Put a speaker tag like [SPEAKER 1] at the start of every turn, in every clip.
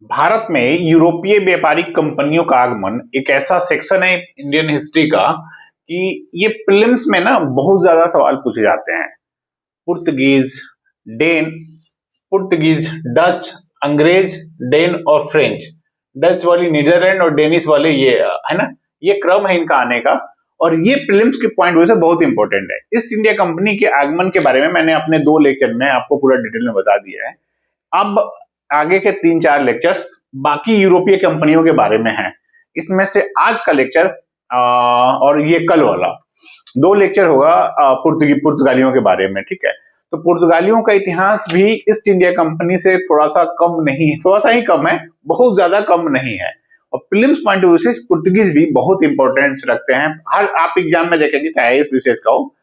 [SPEAKER 1] भारत में यूरोपीय व्यापारिक कंपनियों का आगमन एक ऐसा सेक्शन है इंडियन हिस्ट्री का कि ये प्रीलिम्स में ना बहुत ज्यादा सवाल पूछे जाते हैं। पुर्तगीज, डेन, पुर्तगीज, डच, अंग्रेज, डेन और फ्रेंच। डच वाली नीदरलैंड और डेनिश वाले ये है ना, ये क्रम है इनका आने का। और ये प्रीलिम्स के पॉइंट ऑफ व्यू से बहुत इंपॉर्टेंट है। ईस्ट इंडिया कंपनी के आगमन के बारे में मैंने अपने 2 लेक्चर में आपको पूरा डिटेल में बता दिया है। अब आगे के 3-4 लेक्चर्स बाकी यूरोपीय कंपनियों के बारे में हैं। इसमें से आज का लेक्चर और ये कल वाला 2 लेक्चर होगा पुर्तगालियों के बारे में। ठीक है, तो पुर्तगालियों का इतिहास भी ईस्ट इंडिया कंपनी से थोड़ा सा कम नहीं, थोड़ा सा ही कम है, बहुत ज्यादा कम नहीं है। और प्रीलिम्स पॉइंट ऑफ व्यू से पुर्तगीज भी बहुत इंपॉर्टेंस रखते हैं। हर आप एग्जाम में देखेंगे चाहे आईएएस विशेष का हो,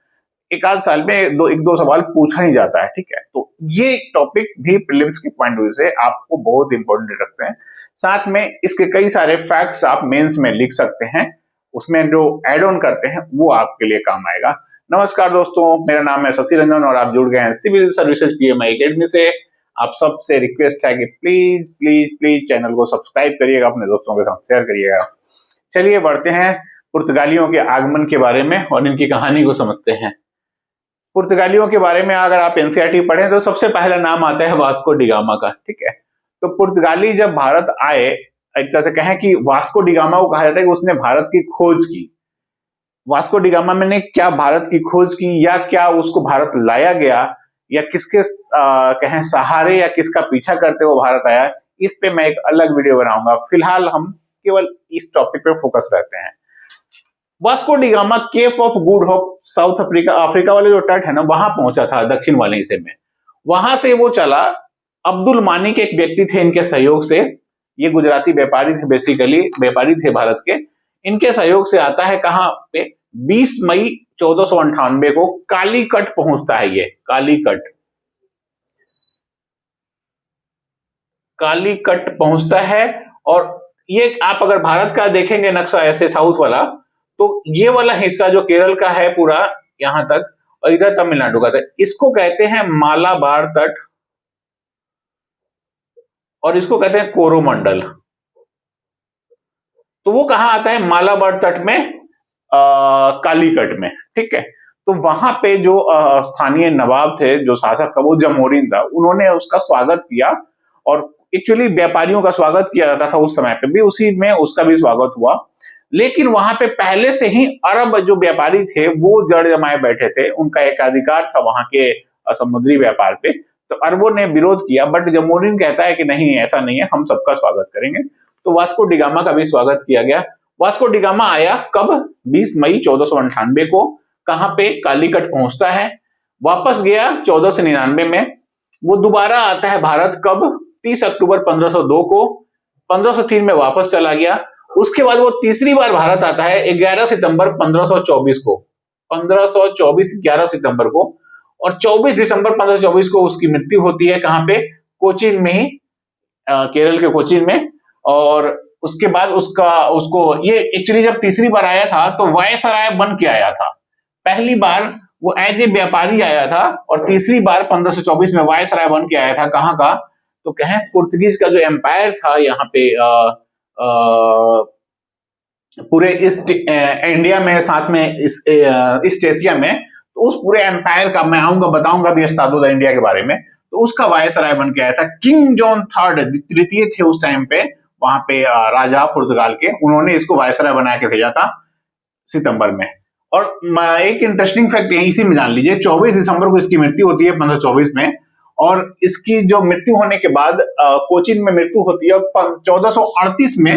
[SPEAKER 1] एक आध साल में एक दो सवाल पूछा ही जाता है। ठीक है, तो ये टॉपिक भी प्रीलिम्स के पॉइंट ऑफ व्यू से आपको बहुत इंपॉर्टेंट रखते हैं। साथ में इसके कई सारे फैक्ट्स आप मेंस में लिख सकते हैं, उसमें जो एड ऑन करते हैं वो आपके लिए काम आएगा। नमस्कार दोस्तों, मेरा नाम है शशि रंजन और आप जुड़ गए हैं सिविल सर्विसेज पीएमआई अकेडमी से। आप सबसे रिक्वेस्ट है कि प्लीज प्लीज प्लीज चैनल को सब्सक्राइब करिएगा, अपने दोस्तों के साथ शेयर करिएगा। चलिए बढ़ते हैं पुर्तगालियों के आगमन के बारे में और इनकी कहानी को समझते हैं। पुर्तगालियों के बारे में अगर आप एनसीईआरटी पढ़ें तो सबसे पहला नाम आता है वास्को डिगामा का। ठीक है, तो पुर्तगाली जब भारत आए, एक तरह से कहें कि वास्को डिगामा को कहा जाता है कि उसने भारत की खोज की। वास्को डिगामा ने क्या भारत की खोज की या क्या उसको भारत लाया गया या किसके कहें सहारे या किसका पीछा करते हुए भारत आया, इस पे मैं एक अलग वीडियो बनाऊंगा। फिलहाल हम केवल इस टॉपिक पे फोकस करते हैं। Vasco da Gama cape of good hope south Africa, Africa वाले जो तट है ना, वहां पहुंचा था, दक्षिण वाले हिस्से में। वहां से वो चला, अब्दुल मानिक एक व्यक्ति थे इनके सहयोग से, ये गुजराती व्यापारी थे, बेसिकली व्यापारी थे भारत के। इनके सहयोग से आता है कहां पे, 20 मई 1498 को कालीकट पहुंचता है। ये कालीकट पहुंचता है। और ये आप अगर भारत का देखेंगे नक्शा ऐसे साउथ वाला, तो ये वाला हिस्सा जो केरल का है पूरा यहां तक, और इधर तमिलनाडु का था, इसको कहते हैं मालाबार तट और इसको कहते हैं कोरोमंडल। तो वो कहां आता है, मालाबार तट में, कालीकट में। ठीक है, तो वहां पे जो स्थानीय नवाब थे, जो शासक था, वो जमोरिन था, उन्होंने उसका स्वागत किया। और एक्चुअली व्यापारियों का स्वागत किया जाता था उस समय पे भी, उसी में उसका भी स्वागत हुआ। लेकिन वहां पे पहले से ही अरब जो व्यापारी थे वो जड़ जमाए बैठे थे, उनका एक अधिकार था वहां के समुद्री व्यापार पे। तो अरबों ने विरोध किया, बट जमोरिन कहता है कि नहीं, ऐसा नहीं है, हम सबका स्वागत करेंगे। तो वास्को डिगामा का भी स्वागत किया गया। वास्को डिगामा आया कब, 20 मई 1498 को। कहां पे, कालीकट पहुंचता है। वापस गया 1499 में। वो दोबारा आता है भारत कब, 30 अक्टूबर 1502 को। 1503 में वापस चला गया। उसके बाद वो तीसरी बार भारत आता है 11 सितंबर 1524 को, 1524 11 सितंबर को। और 24 दिसंबर 1524 को उसकी मृत्यु होती है। कहां पे, कोचीन में ही, केरल के कोचीन में। और उसके बाद उसको ये एक्चुअली जब तीसरी बार आया था तो वायसराय बन के आया था। पहली बार वो एज ए व्यापारी आया था और तीसरी बार 1524 में वायसराय बन के आया था। कहां का, तो कहें पुर्तगीज का जो एम्पायर था यहाँ पे पूरे ईस्ट इंडिया में, साथ में ईस्ट एशिया में, तो उस पूरे एम्पायर का मैं आऊंगा, बताऊंगा भी एस्तादो द इंडिया के बारे में। तो उसका वायसराय बन के आया था। किंग जॉन थर्ड तृतीय थे उस टाइम पे वहां पे, राजा पुर्तगाल के, उन्होंने इसको वायसराय बना के भेजा था सितंबर में। और एक इंटरेस्टिंग फैक्ट इसी में जान लीजिए, 24 दिसंबर को इसकी मृत्यु होती है 1524 में। और इसकी जो मृत्यु होने के बाद कोचीन में मृत्यु होती है 1438 में।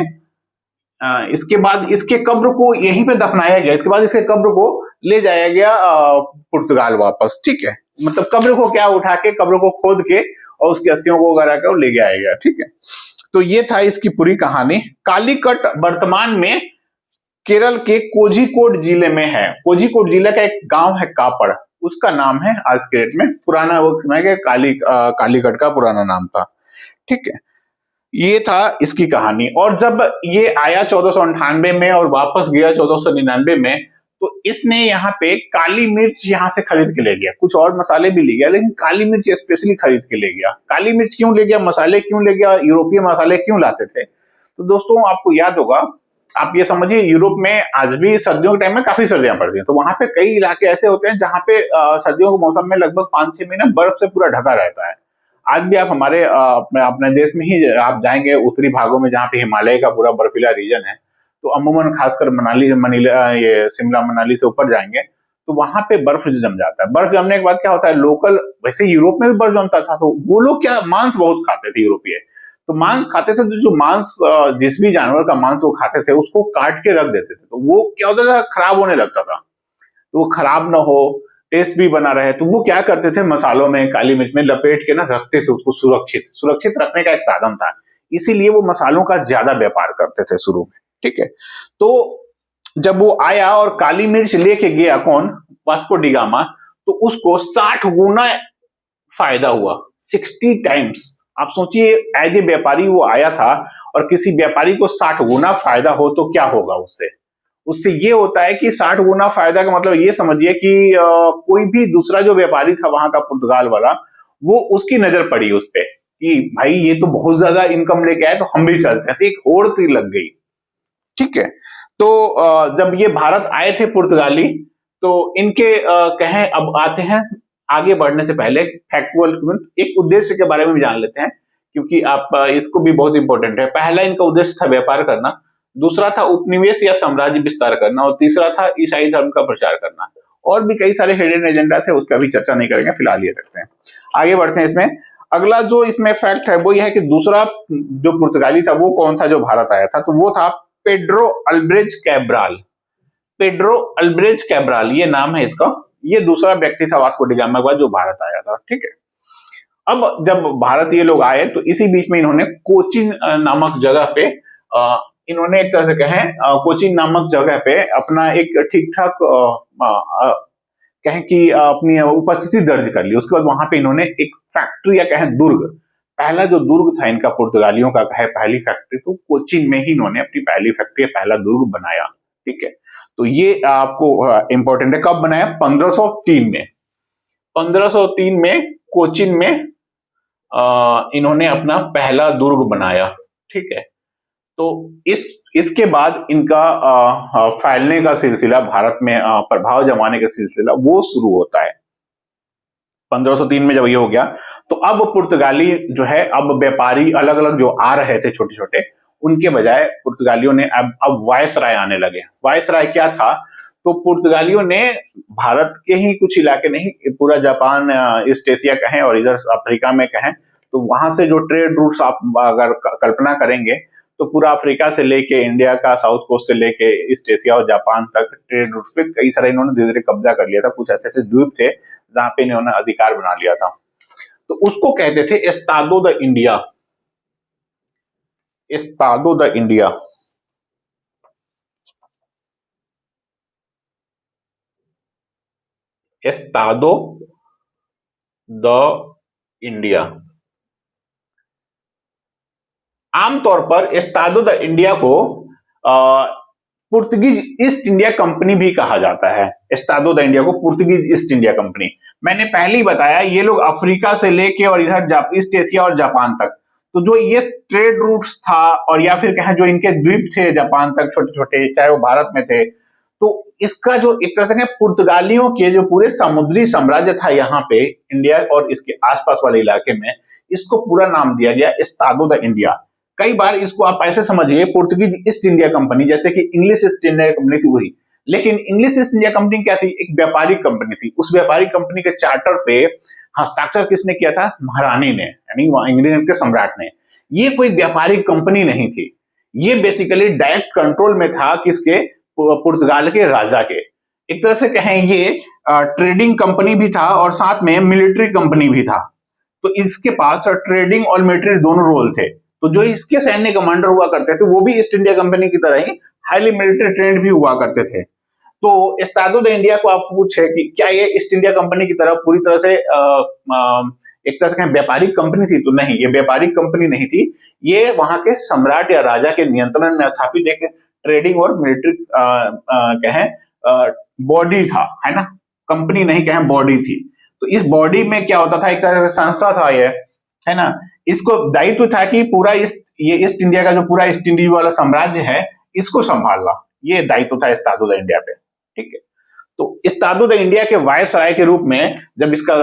[SPEAKER 1] इसके बाद इसके कब्र को यहीं पे दफनाया गया। इसके बाद इसके कब्र को ले जाया गया पुर्तगाल वापस। ठीक है, मतलब कब्र को क्या उठा के, कब्र को खोद के और उसकी अस्थियों को वगैरह के ले गया गया। ठीक है, तो ये था इसकी पूरी कहानी। कालीकट वर्तमान में केरल के कोझिकोड जिले में है। कोझिकोड जिले का एक गांव है कापड़, उसका नाम है आज के डेट में, पुराना वो कालीकट का पुराना नाम था। ठीक है, ये था इसकी कहानी। और जब ये आया 1498 में और वापस गया 1499 में, तो इसने यहाँ पे काली मिर्च यहाँ से खरीद के ले गया, कुछ और मसाले भी ले गया, लेकिन काली मिर्च स्पेशली खरीद के ले गया। काली मिर्च क्यों ले गया, मसाले क्यों ले गया, यूरोपीय मसाले क्यों लाते थे? तो दोस्तों आपको याद होगा, आप ये समझिए यूरोप में आज भी सर्दियों के टाइम में काफी सर्दियां पड़ती हैं, तो वहां पे कई इलाके ऐसे होते हैं जहां पे सर्दियों के मौसम में लगभग 5-6 महीने बर्फ से पूरा ढका रहता है। आज भी आप हमारे अपने देश में ही आप जाएंगे उत्तरी भागों में जहाँ पे हिमालय का पूरा बर्फीला रीजन है, तो अमूमन खासकर ये शिमला मनाली से ऊपर जाएंगे तो वहां पे बर्फ जम जाता है। बर्फ जमने के बाद क्या होता है, लोकल, वैसे यूरोप में भी बर्फ जमता था, तो वो लोग क्या मांस बहुत खाते थे यूरोपीय, तो मांस खाते थे, तो जो मांस जिस भी जानवर का मांस वो खाते थे उसको काट के रख देते थे, तो वो क्या होता था, खराब होने लगता था। तो वो खराब ना हो, टेस्ट भी बना रहे, तो वो क्या करते थे, मसालों में काली मिर्च में लपेट के ना रखते थे उसको, सुरक्षित रखने का एक साधन था, इसीलिए वो मसालों का ज्यादा व्यापार करते थे शुरू में। ठीक है, तो जब वो आया और काली मिर्च लेके गया कौन, वास्को डी गामा, तो उसको 60 गुना फायदा हुआ, 60 टाइम्स। आप सोचिए, एज ए व्यापारी वो आया था और किसी व्यापारी को 60 गुना फायदा हो तो क्या होगा उससे। उससे ये होता है कि 60 गुना फायदा का मतलब ये समझिए कि कोई भी दूसरा जो व्यापारी था वहां का, पुर्तगाल वाला, वो उसकी नजर पड़ी उस पे कि भाई ये तो बहुत ज्यादा इनकम लेके आए, तो हम भी चलते हैं, तो एक होड़ सी लग गई। ठीक है, तो जब ये भारत आए थे पुर्तगाली, तो इनके कहें, अब आते हैं आगे बढ़ने से पहले फैक्चुअल एक उद्देश्य के बारे में भी जान लेते हैं, क्योंकि आप इसको भी बहुत इंपॉर्टेंट है। पहला इनका उद्देश्य था व्यापार करना, दूसरा था उपनिवेश या साम्राज्य विस्तार करना, और तीसरा था ईसाई धर्म का प्रचार करना। और भी कई सारे हिडन एजेंडा थे, उस पर अभी चर्चा नहीं करेंगे, फिलहाल ये रखते हैं। आगे बढ़ते हैं इसमें। अगला जो इसमें फैक्ट है वो यह है कि दूसरा जो पुर्तगाली था वो कौन था जो भारत आया था, तो वो था पेड्रो अल्ब्रेज कैब्राल। पेड्रो अल्ब्रेज कैब्राल ये नाम है इसका, ये दूसरा व्यक्ति था वास्को डी गामा के बाद जो भारत आया था। ठीक है, अब जब भारत ये लोग आए तो इसी बीच में इन्होंने कोचिन नामक जगह पे इन्होंने एक तरह से कहें कोचिन नामक जगह पे अपना एक ठीक ठाक कहें कि अपनी उपस्थिति दर्ज कर ली। उसके बाद वहां पे इन्होंने एक फैक्ट्री या कहें दुर्ग, पहला जो दुर्ग था इनका पुर्तगालियों का कहे पहली फैक्ट्री, तो कोचिन में ही इन्होंने अपनी पहली फैक्ट्री, पहला दुर्ग बनाया। ठीक है, तो ये आपको इंपॉर्टेंट है। कब बनाया, 1503 में। 1503 में कोचिन में इन्होंने अपना पहला दुर्ग बनाया। ठीक है, तो इसके बाद इनका फैलने का सिलसिला, भारत में प्रभाव जमाने का सिलसिला वो शुरू होता है। 1503 में जब ये हो गया तो अब पुर्तगाली जो है, अब व्यापारी अलग अलग जो आ रहे थे छोटे छोटे, उनके बजाय पुर्तगालियों ने अब वायसराय आने लगे। वायसराय क्या था, तो पुर्तगालियों ने भारत के ही कुछ इलाके नहीं, पूरा जापान, ईस्ट एशिया कहें और इधर अफ्रीका में कहें, तो वहां से जो ट्रेड रूट्स आप अगर कल्पना करेंगे, तो पूरा अफ्रीका से लेके इंडिया का साउथ कोस्ट से लेके ईस्ट एशिया और जापान तक ट्रेड रूट्स पे कई सारे इन्होंने धीरे धीरे कब्जा कर लिया था। कुछ ऐसे ऐसे द्वीप थे जहां पे इन्होंने अधिकार बना लिया था, तो उसको कहते थे एस्तादो द इंडिया। एस्तादो द इंडिया, एस्तादो द इंडिया। आमतौर पर एस्तादो द इंडिया को पुर्तगीज ईस्ट इंडिया कंपनी भी कहा जाता है। एस्तादो द इंडिया को पुर्तगीज ईस्ट इंडिया कंपनी, मैंने पहले ही बताया, ये लोग अफ्रीका से लेके और इधर ईस्ट एशिया और जापान तक, तो जो ये ट्रेड रूट्स था और या फिर कहें जो इनके द्वीप थे जापान तक छोटे छोटे, चाहे वो भारत में थे, तो इसका जो एक तरह से पुर्तगालियों के जो पूरे समुद्री साम्राज्य था यहाँ पे इंडिया और इसके आसपास वाले इलाके में, इसको पूरा नाम दिया गया एस्तादो द इंडिया। कई बार इसको आप ऐसे समझिए, पुर्तगीज ईस्ट इंडिया कंपनी, जैसे कि इंग्लिश ईस्ट इंडिया कंपनी थी वही, लेकिन इंग्लिश ईस्ट इंडिया कंपनी क्या थी, एक व्यापारिक कंपनी थी। उस व्यापारिक कंपनी के चार्टर पे हस्ताक्षर किसने किया था, महारानी ने, यानी इंग्लैंड के सम्राट ने। ये कोई व्यापारिक कंपनी नहीं थी, ये बेसिकली डायरेक्ट कंट्रोल में था किसके, पुर्तगाल के राजा के। एक तरह से कहें ये ट्रेडिंग कंपनी भी था और साथ में मिलिट्री कंपनी भी था, तो इसके पास ट्रेडिंग और मिलिट्री दोनों रोल थे। तो जो इसके सैन्य कमांडर हुआ करते थे वो भी ईस्ट इंडिया कंपनी की तरह ही हाईली मिलिट्री ट्रेंड भी हुआ करते थे। तो एस्तादो द इंडिया को आप पूछे कि क्या ये ईस्ट इंडिया कंपनी की तरह पूरी तरह से एक तरह से व्यापारिक कंपनी थी, तो नहीं, ये व्यापारिक कंपनी नहीं थी। ये वहां के सम्राट या राजा के नियंत्रण में स्थापित एक ट्रेडिंग और मिलिट्री कहें बॉडी था, है ना, कंपनी नहीं कहें, बॉडी थी। तो इस बॉडी में क्या होता था, एक तरह से संस्था था ये, है ना। इसको दायित्व था कि पूरा ये ईस्ट इंडिया का जो पूरा ईस्ट इंडिया वाला साम्राज्य है, इसको संभालना, ये दायित्व था इस्तादो द इंडिया पे, ठीक है। तो इस्तादो द इंडिया के वायसराय के रूप में जब इसका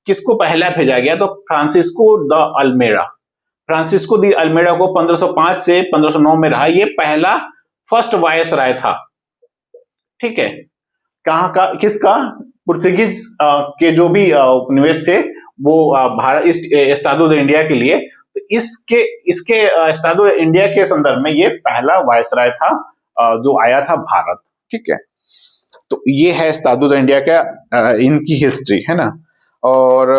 [SPEAKER 1] किसको पहला भेजा गया, तो फ्रांसिस्को द अल्मेड़ा, फ्रांसिस्को द अल्मेड़ा को 1505 से 1509 में रहा, ये पहला फर्स्ट वायसराय था, ठीक है। कहाँ का, किसका, पुर्तगीज के जो भी उपनिवेश थे वो भारत इस्तादो द इंडिया के लिए, तो इसके इस्तादो द इंडिया के संदर्भ में ये पहला वायसराय था जो आया था भारत, ठीक है। तो ये है इस्तादो द इंडिया का इनकी हिस्ट्री, है ना। और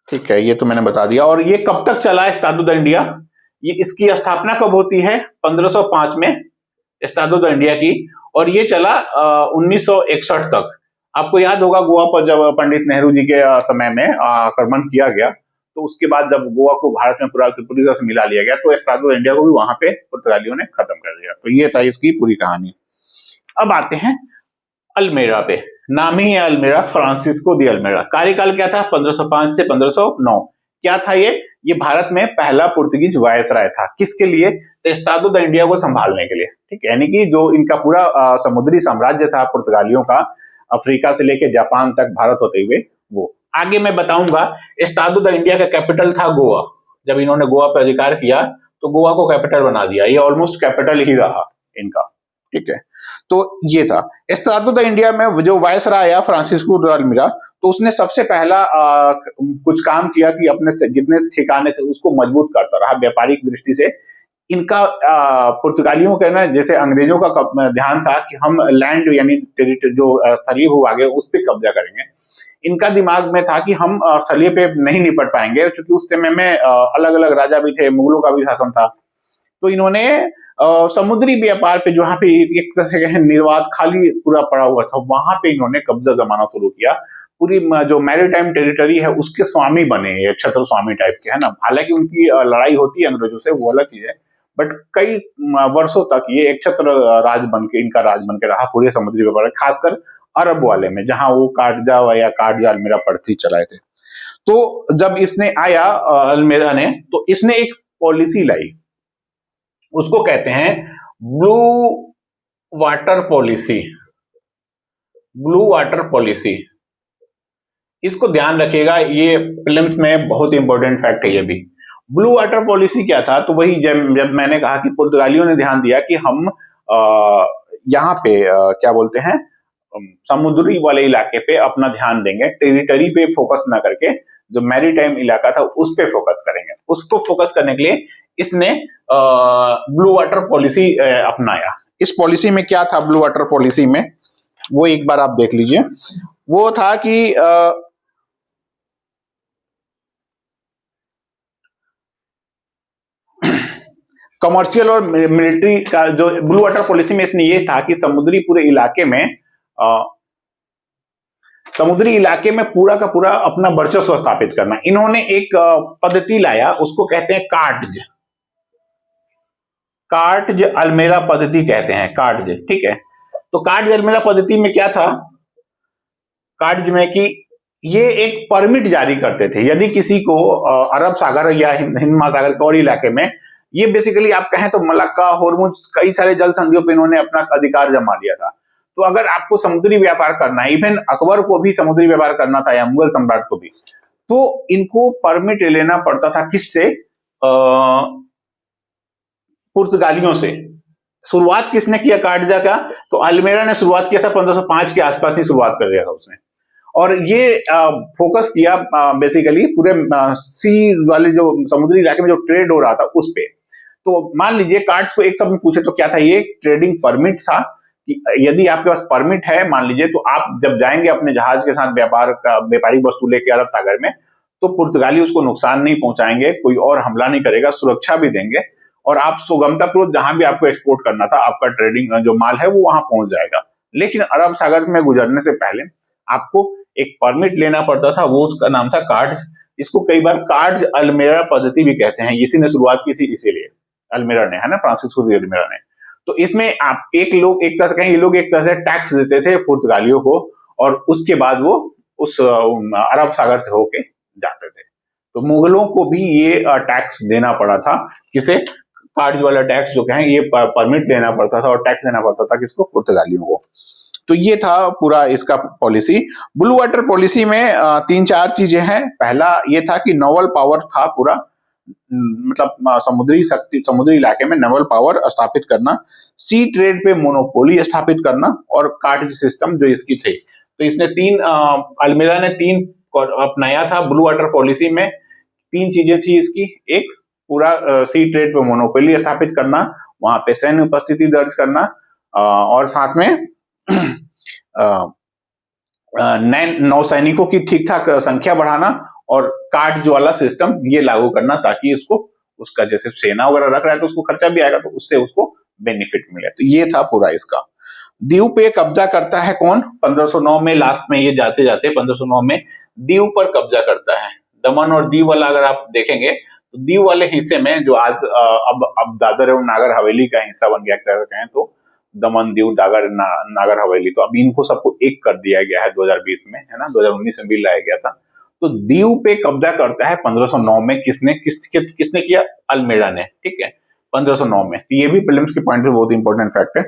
[SPEAKER 1] ठीक है, ये तो मैंने बता दिया। और ये कब तक चला इस्तादो द इंडिया, ये इसकी स्थापना कब होती है, 1505 में इस्तादो द इंडिया की, और ये चला 1961 तक। आपको याद होगा गोवा पर जब पंडित नेहरू जी के समय में आक्रमण किया गया, तो उसके बाद जब गोवा को भारत में पूरी तरह से मिला लिया गया, तो इस्तादो द इंडिया को भी वहां पे पुर्तगालियों ने खत्म कर दिया। तो ये था इसकी पूरी कहानी। अब आते हैं अल्मेड़ा पे, नाम ही है अल्मेड़ा, फ्रांसिस्को दी अल्मेड़ा। कार्यकाल क्या था, 1505 से 1509। क्या था ये भारत में पहला पुर्तगीज वायसराय था। किसके लिए, इस्तादो द इंडिया को संभालने के लिए, ठीक है। यानी कि जो इनका पूरा समुद्री साम्राज्य था पुर्तगालियों का, अफ्रीका से लेके जापान तक भारत होते हुए, वो आगे मैं बताऊंगा। इस्तादो द इंडिया का कैपिटल था गोवा। जब इन्होंने गोवा पर अधिकार किया तो गोवा को कैपिटल बना दिया, ये ऑलमोस्ट कैपिटल ही रहा इनका, ठीक है। तो ये था इस्तादो द इंडिया में जो वायसराय आया फ्रांसिस्को द अल्मेड़ा, तो उसने सबसे पहला कुछ काम किया कि अपने जितने ठिकाने थे उसको मजबूत करता रहा। व्यापारिक दृष्टि से इनका पुर्तगालियों के ना, जैसे अंग्रेजों का ध्यान था कि हम लैंड यानी जो स्थलीय भूभाग है उस पर कब्जा करेंगे। इनका दिमाग में था कि हम स्थलीय पे नहीं निपट पाएंगे, क्योंकि उस समय में अलग अलग राजा भी थे, मुगलों का भी शासन था। तो इन्होंने समुद्री व्यापार पे, जहाँ पे एक तरह से निर्वात खाली पूरा पड़ा हुआ था, वहां पे इन्होंने कब्जा जमाना शुरू किया। पूरी जो मैरीटाइम टेरिटरी है उसके स्वामी बने, ये छत्र स्वामी टाइप के, है ना। हालांकि उनकी लड़ाई होती है अंग्रेजों से, वो अलग चीज है, बट कई वर्षों तक ये एक छत्र राज बन के, इनका राज बन के रहा पूरे समुद्री व्यापार, खासकर अरब वाले में, जहां वो काटजा या काटजा अल्मेड़ा पड़ती चलाए थे। तो जब इसने आया अल्मेड़ा ने, तो इसने एक पॉलिसी लाई, उसको कहते हैं blue water policy. Blue water policy, इसको ध्यान रखिएगा, ये प्रीलिम्स में बहुत इंपॉर्टेंट फैक्ट है ये भी। ब्लू वाटर पॉलिसी क्या था, तो वही जब मैंने कहा कि पुर्तगालियों ने ध्यान दिया कि हम यहाँ पे क्या बोलते हैं, समुद्री वाले इलाके पे अपना ध्यान देंगे, टेरिटरी पे फोकस ना करके जो मैरीटाइम इलाका था उस पे फोकस करेंगे। उसको फोकस करने के लिए इसने ब्लू वाटर पॉलिसी अपनाया। इस पॉलिसी में क्या था, ब्लू वाटर पॉलिसी में, वो एक बार आप देख लीजिए। वो था कि कमर्शियल और मिलिट्री का जो ब्लू वाटर पॉलिसी में इसने ये था कि समुद्री पूरे इलाके में समुद्री इलाके में पूरा का पूरा अपना वर्चस्व स्थापित करना। इन्होंने एक पद्धति लाया, उसको कहते हैं कार्टज अल्मेड़ा पद्धति कहते हैं, कार्टज, ठीक है। तो कार्टज अल्मेड़ा पद्धति में क्या था, कार्टज में कि ये एक परमिट जारी करते थे। यदि किसी को अरब सागर या हिंद महासागर के और इलाके में, ये बेसिकली आप कहें तो मलक्का, होर्मुज, कई सारे जल संधियों पे इन्होंने अपना अधिकार जमा लिया था। तो अगर आपको समुद्री व्यापार करना है, इवन अकबर को भी समुद्री व्यापार करना था या मुगल सम्राट को भी, तो इनको परमिट लेना पड़ता था, किससे, पुर्तगालियों से। शुरुआत किसने किया कार्टजा का, तो अल्मेड़ा ने शुरुआत किया था, 1505 के आसपास ही शुरुआत कर दिया था उसने। और ये फोकस किया बेसिकली पूरे सी वाले जो समुद्री इलाके में जो ट्रेड हो रहा था उस पे। तो मान लीजिए कार्ड्स को एक शब्द में पूछे तो क्या था, ये ट्रेडिंग परमिट था कि यदि आपके पास परमिट है, मान लीजिए, तो आप जब जाएंगे अपने जहाज के साथ व्यापारिक वस्तु लेके अरब सागर में, तो पुर्तगाली उसको नुकसान नहीं पहुंचाएंगे, कोई और हमला नहीं करेगा, सुरक्षा भी देंगे, और आप सुगमतापूर्वक जहां भी आपको एक्सपोर्ट करना था, आपका ट्रेडिंग जो माल है वो वहां पहुंच जाएगा। लेकिन अरब सागर में गुजरने से पहले आपको एक परमिट लेना पड़ता था, वो उसका नाम था कार्ड। इसको कई बार कार्ड अल्मेड़ा पद्धति भी कहते हैं, इसी ने शुरुआत की थी, इसीलिए अल्मेड़ा ने, है ना, फ्रांसिस्को दी अल्मेड़ा ने। तो इसमें आप एक तरह से कहें, ये लोग एक तरह से टैक्स देते थे पुर्तगालियों को, और उसके बाद वो उस अरब सागर से होके जाते थे। तो मुगलों को भी ये टैक्स देना पड़ा था, किसे, कार्ड वाला टैक्स जो कहें, ये परमिट लेना पड़ता था और टैक्स देना पड़ता था किसको, पुर्तगालियों को। तो ये था पूरा इसका पॉलिसी। ब्लू वाटर पॉलिसी में 3-4 चीजें हैं। पहला ये था कि नोवल पावर था पूरा, मतलब समुद्री इलाके में नेवल पावर स्थापित करना, सी ट्रेड पे मोनोपोली स्थापित करना, और कार्टेज सिस्टम जो इसकी थे। तो इसने अल्मीरा ने 3 अपनाया था ब्लू वाटर पॉलिसी में। 3 चीजें थी इसकी। एक, पूरा सी ट्रेड पे मोनोपोली स्थापित करना, वहां पे सैन्य उपस्थिति दर्ज करना, और साथ में नए नौसैनिकों की ठीक ठाक संख्या बढ़ाना, और कार्ड वाला सिस्टम ये लागू करना, ताकि उसका जैसे सेना वगैरह रख रहा है तो उसको खर्चा भी आएगा, तो उससे उसको बेनिफिट मिले। तो ये था पूरा इसका। दीव पे कब्जा करता है कौन, 1509 में, लास्ट में ये जाते जाते 1509 में दीव पर कब्जा करता है। दमन और दीव वाला अगर आप देखेंगे तो दीव वाले हिस्से में जो आज अब दादर एवं नागर हवेली का हिस्सा बन गया कहें तो, दमन, दीव, नागर हवेली, तो अब इनको सबको एक कर दिया गया है 2020 में, है ना, 2019 में बिल लाया गया था। तो दीव पे कब्जा करता है 1509 में किसने किया, अल्मीरा ने, ठीक है, 1509 में। तो ये भी प्रीलिम्स के पॉइंट से बहुत इंपॉर्टेंट फैक्ट है।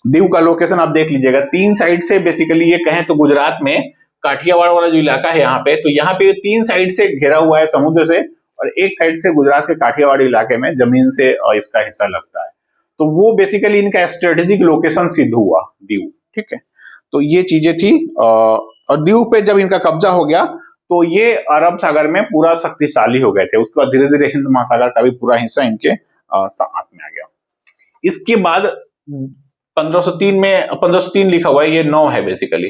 [SPEAKER 1] दीव का लोकेशन आप देख लीजिएगा, 3 साइड से बेसिकली ये कहें तो गुजरात में काठियावाड़ वाला जो इलाका है यहाँ पे, तो यहाँ पे 3 साइड से घिरा हुआ है समुद्र से, और एक साइड से गुजरात के काठियावाड़ी इलाके में जमीन से इसका हिस्सा लगता है। तो वो बेसिकली इनका स्ट्रेटेजिक लोकेशन सिद्ध हुआ दीव, ठीक है। तो ये चीजें थी, और दीव पे जब इनका कब्जा हो गया तो ये अरब सागर में पूरा शक्तिशाली हो गए थे। उसके बाद धीरे धीरे हिंद महासागर का भी पूरा हिस्सा इनके हाथ में आ गया। इसके बाद 1503 लिखा हुआ है, ये 9 है बेसिकली।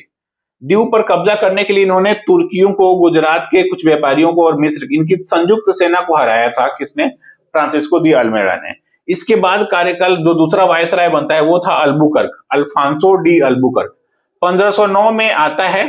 [SPEAKER 1] दीव पर कब्जा करने के लिए इन्होंने तुर्कियों को, गुजरात के कुछ व्यापारियों को और मिस्र की इनकी संयुक्त सेना को हराया था। किसने, फ्रांसिस्को दी अल्मेड़ा ने। इसके बाद कार्यकाल जो दूसरा वायसराय बनता है वो था अल्बुकर्क, अल्फांसो डी अल्बुकर्क, 1509 में आता है।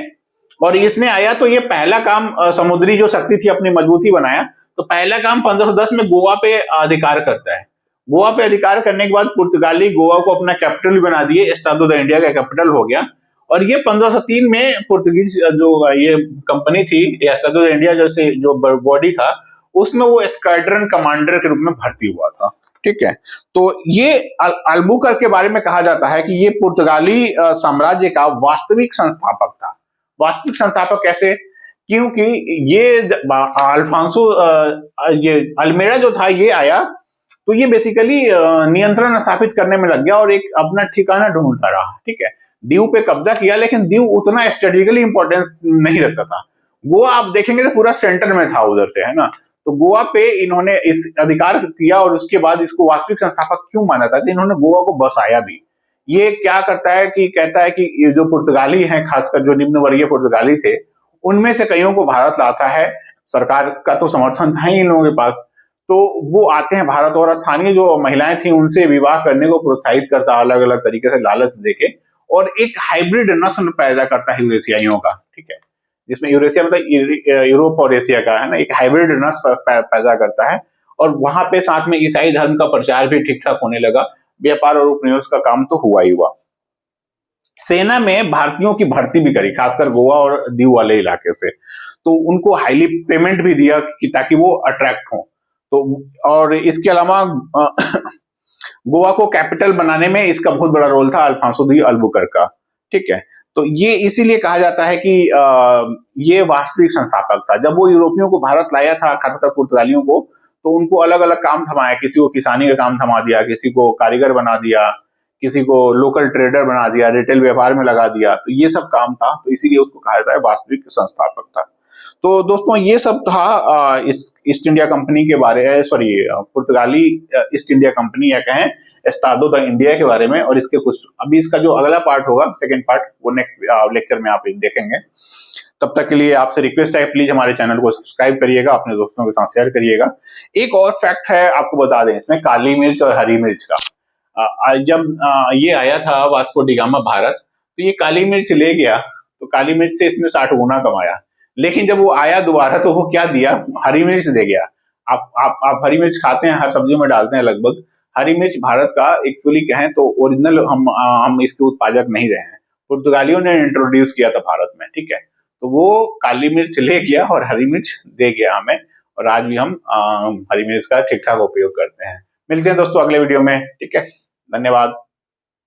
[SPEAKER 1] और इसने आया तो ये पहला काम, समुद्री जो शक्ति थी अपनी मजबूती बनाया, तो पहला काम 1510 में गोवा पे अधिकार करता है। गोवा पे अधिकार करने के बाद पुर्तगाली गोवा को अपना कैपिटल बना दिए, एस्टाडो द इंडिया का कैपिटल हो गया। और ये 1503 में पुर्तगीज जो ये कंपनी थी, एस्टाडो द इंडिया जैसे जो बॉडी था, उसमें वो स्क्वाड्रन कमांडर के रूप में भर्ती हुआ था, ठीक है। तो ये अल्बुकर्क के बारे में कहा जाता है कि ये पुर्तगाली साम्राज्य का वास्तविक संस्थापक था। वास्तविक संस्थापक कैसे, क्योंकि ये अल्फांसो ये अल्मेड़ा जो था ये आया तो ये बेसिकली नियंत्रण स्थापित करने में लग गया और एक अपना ठिकाना ढूंढता रहा, ठीक है। दीव पे कब्जा किया, लेकिन दीव उतना स्ट्रेटेजिकली इंपॉर्टेंस नहीं रखता था। गोवा आप देखेंगे तो पूरा सेंटर में था उधर से, है ना। तो गोवा पे इन्होंने इस अधिकार किया, और उसके बाद इसको वास्तविक संस्थापक क्यों माना था, तो इन्होंने गोवा को बसाया भी। ये क्या करता है कि कहता है कि ये जो पुर्तगाली हैं, खासकर जो निम्न वर्गीय पुर्तगाली थे, उनमें से कईयों को भारत लाता है। सरकार का तो समर्थन था ही इन लोगों के पास, तो वो आते हैं भारत, और स्थानीय जो महिलाएं थी उनसे विवाह करने को प्रोत्साहित करता, अलग अलग तरीके से लालच देके, और एक हाइब्रिड नस्ल पैदा करता है यूरेशियाइयों का, ठीक है, जिसमें यूरेशिया मतलब यूरोप और एशिया का, है ना, एक हाइब्रिड नस्ल पैदा करता है। और वहां पे साथ में ईसाई धर्म का प्रचार भी ठीक ठाक होने लगा। व्यापार और उपनिवेश का काम तो हुआ ही हुआ। सेना में भारतीयों की भर्ती भी करी, खासकर गोवा और दीव वाले इलाके से, तो उनको हाईली पेमेंट भी दिया कि ताकि वो अट्रैक्ट हो। तो और इसके अलावा गोवा को कैपिटल बनाने में इसका बहुत बड़ा रोल था अल्फांसो दी अल्बुकर्क का, ठीक है। तो ये इसीलिए कहा जाता है कि ये वास्तविक संस्थापक था। जब वो यूरोपियों को भारत लाया था, खासकर पुर्तगालियों को, तो उनको अलग अलग काम थमाया, किसी को किसानी का काम थमा दिया, किसी को कारीगर बना दिया, किसी को लोकल ट्रेडर बना दिया, रिटेल व्यापार में लगा दिया, तो ये सब काम था। तो इसीलिए उसको कहा जाता है वास्तविक संस्थापक था। तो दोस्तों ये सब था इस ईस्ट इंडिया कंपनी के बारे, सॉरी पुर्तगाली ईस्ट इंडिया कंपनी या कहें एस्टाडो द इंडिया के बारे में। और इसके कुछ अभी इसका जो अगला पार्ट होगा, सेकंड पार्ट, वो नेक्स्ट लेक्चर में आप देखेंगे। तब तक के लिए आपसे रिक्वेस्ट है, प्लीज हमारे चैनल को सब्सक्राइब करिएगा, अपने दोस्तों के साथ शेयर करिएगा। एक और फैक्ट है आपको बता दें, इसमें काली मिर्च और हरी मिर्च का, जब ये आया था वास्को डी गामा भारत, तो ये काली मिर्च ले गया, तो काली मिर्च से इसने 60 गुना कमाया। लेकिन जब वो आया दोबारा तो वो क्या दिया, हरी मिर्च दे गया। आप हरी मिर्च खाते हैं, हर सब्जियों में डालते हैं लगभग। हरी मिर्च भारत का एक्चुअली कहें तो ओरिजिनल हम इसके उत्पादक नहीं रहे हैं, पुर्तगालियों ने इंट्रोड्यूस किया था भारत में, ठीक है। तो वो काली मिर्च ले गया और हरी मिर्च दे गया हमें, और आज भी हम हरी मिर्च का ठीक ठाक उपयोग करते हैं। मिलते हैं दोस्तों अगले वीडियो में, ठीक है, धन्यवाद।